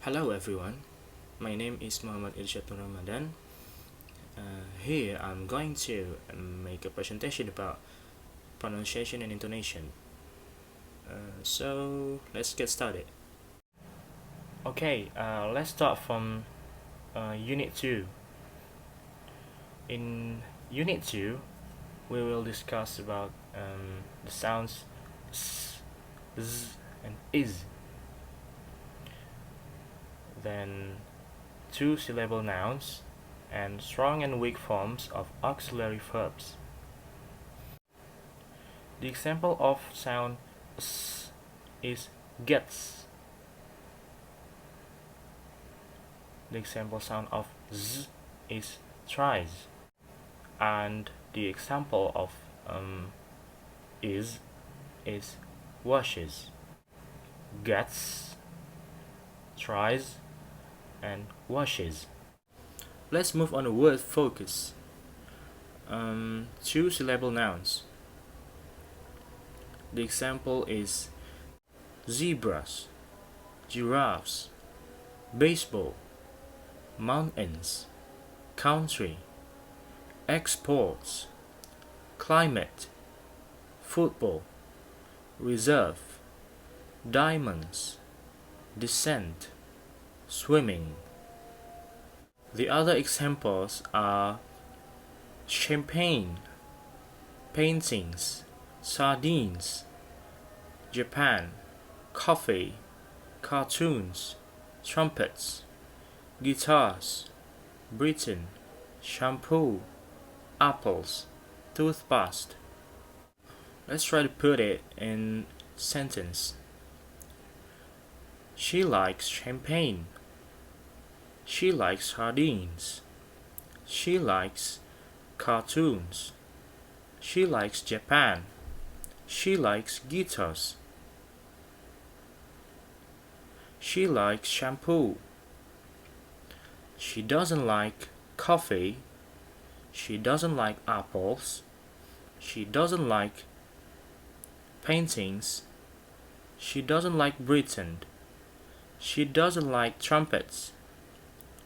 Hello everyone, my name is Muhammad Irsyad Ramadhan. Here I'm going to make a presentation about pronunciation and intonation. So let's get started. Okay, let's start from Unit 2. In Unit 2, we will discuss about the sounds s, z, and is. Then two-syllable nouns and strong and weak forms of auxiliary verbs. The example of sound s is gets. The example sound of z is tries. And the example of is washes. Gets, tries, and washes. Let's move on to word focus. Two-syllable nouns. The example is zebras, giraffes, baseball, mountains, country, exports, climate, football, reserve, diamonds, descent, swimming. The other examples are champagne, paintings, sardines, Japan, coffee, cartoons, trumpets, guitars, Britain, shampoo, apples, toothpaste. Let's try to put it in sentence. She likes champagne. She likes sardines. She likes cartoons. She likes Japan. She likes guitars. She likes shampoo. She doesn't like coffee. She doesn't like apples. She doesn't like paintings. She doesn't like Britain. She doesn't like trumpets.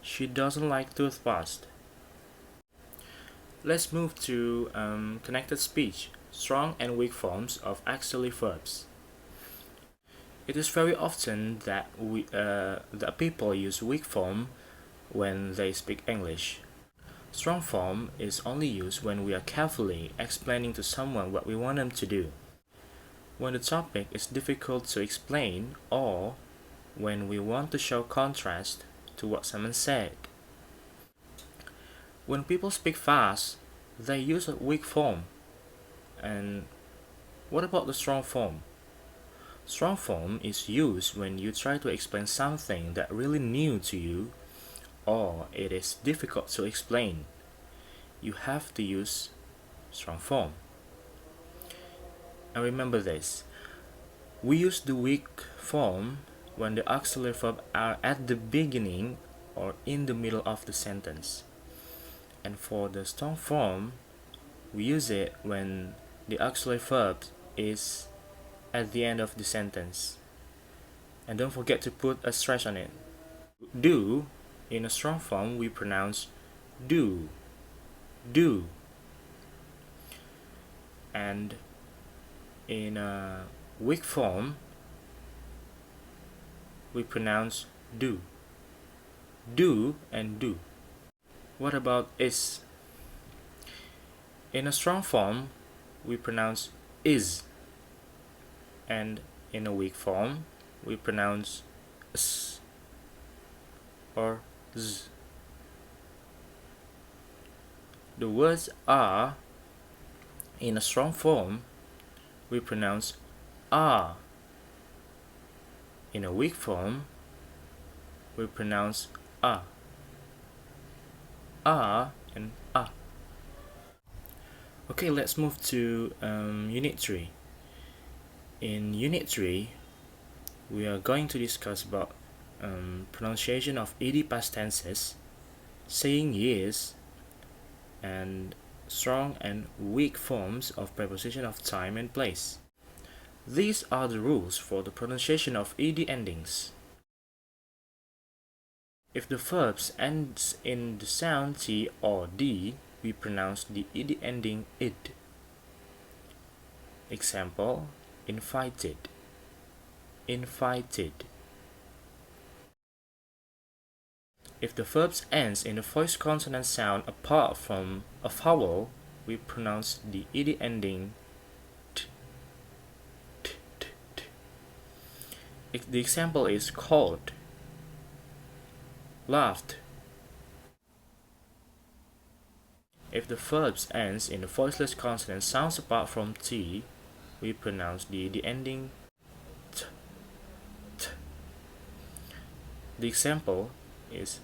She doesn't like toothpaste. Let's move to connected speech, strong and weak forms of auxiliary verbs. It is very often that that people use weak form when they speak English. Strong form is only used when we are carefully explaining to someone what we want them to do. When the topic is difficult to explain or when we want to show contrast to what someone said. When people speak fast, they use a weak form. And what about the strong form? Strong form is used when you try to explain something that really new to you or it is difficult to explain. You have to use strong form. And remember this, we use the weak form when the auxiliary verbs are at the beginning or in the middle of the sentence. And for the strong form, we use it when the auxiliary verb is at the end of the sentence. And don't forget to put a stress on it. Do, in a strong form, we pronounce do, do. And in a weak form, we pronounce do, and do. What about is? In a strong form, we pronounce is, and in a weak form, we pronounce s or z. The words are, in a strong form, we pronounce are. In a weak form, we pronounce a. A and a. Okay, let's move to Unit 3. In Unit 3, we are going to discuss about pronunciation of ed past tenses, saying yes, and strong and weak forms of preposition of time and place. These are the rules for the pronunciation of ed endings. If the verbs ends in the sound T or D, we pronounce the ed ending id. Example, invited, invited. If the verbs ends in the voice consonant sound apart from a vowel, we pronounce the ed ending t, t, t, t. The example is called, laughed. If the verbs ends in the voiceless consonant sounds apart from T, we pronounce the ending t, t. The example is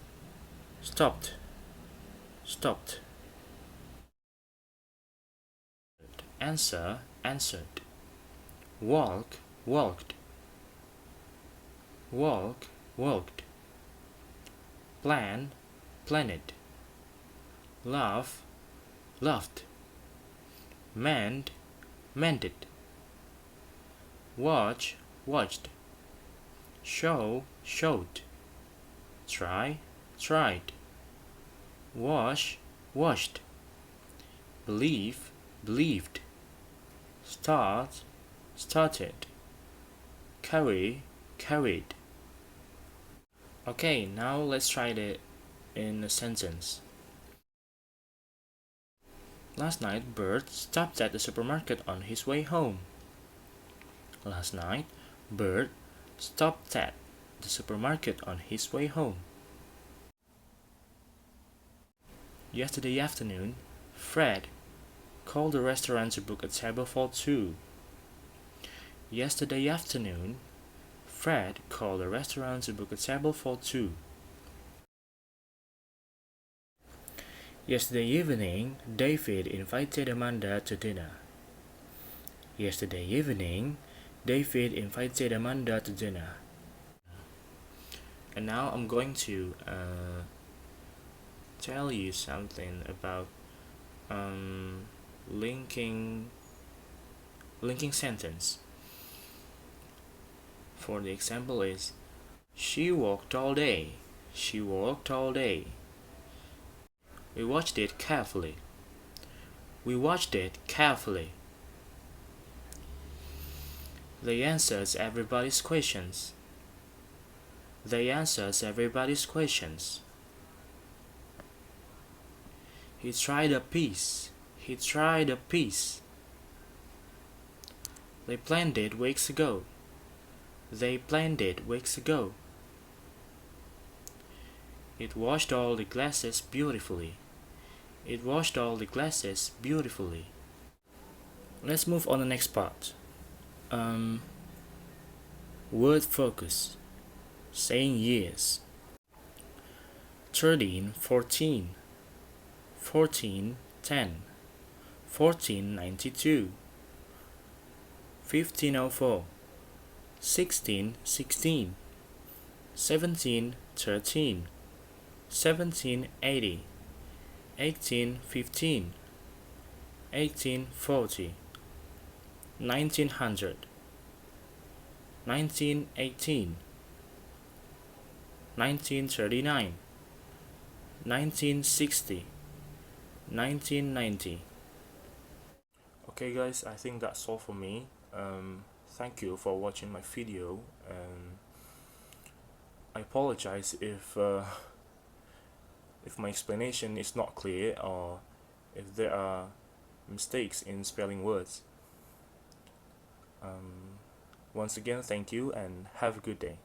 stopped, stopped. Answer, answered. Walk, walked. Walk, walked. Plan, planned. Laugh, laughed. Mend, mended. Watch, watched. Show, showed. Try, tried. Wash, washed. Believe, believed. Start, started. Carry, carried. Okay, now let's try it in a sentence. Last night, Bert stopped at the supermarket on his way home. Last night, Bert stopped at the supermarket on his way home. Yesterday afternoon, Fred called the restaurant to book a table for two. Yesterday afternoon, Fred called the restaurant to book a table for two. Yesterday evening, David invited Amanda to dinner. Yesterday evening, David invited Amanda to dinner. And now I'm going to tell you something about linking sentence. For the example is, she walked all day. She walked all day. We watched it carefully. We watched it carefully. They answered everybody's questions. They answered everybody's questions. He tried a piece. He tried a piece. They planned it weeks ago. They planned it weeks ago. It washed all the glasses beautifully. It washed all the glasses beautifully. Let's move on to the next part. Word focus. Saying years. 13, 14. 14, 10. 1492. 1504. 16, 16. 17, 13. 1780. 1815. 1840. 1900. 1918. 1939. 1960. 1990. Okay guys, I think that's all for me. Thank you for watching my video. I apologize if my explanation is not clear or if there are mistakes in spelling words. Once again, thank you and have a good day.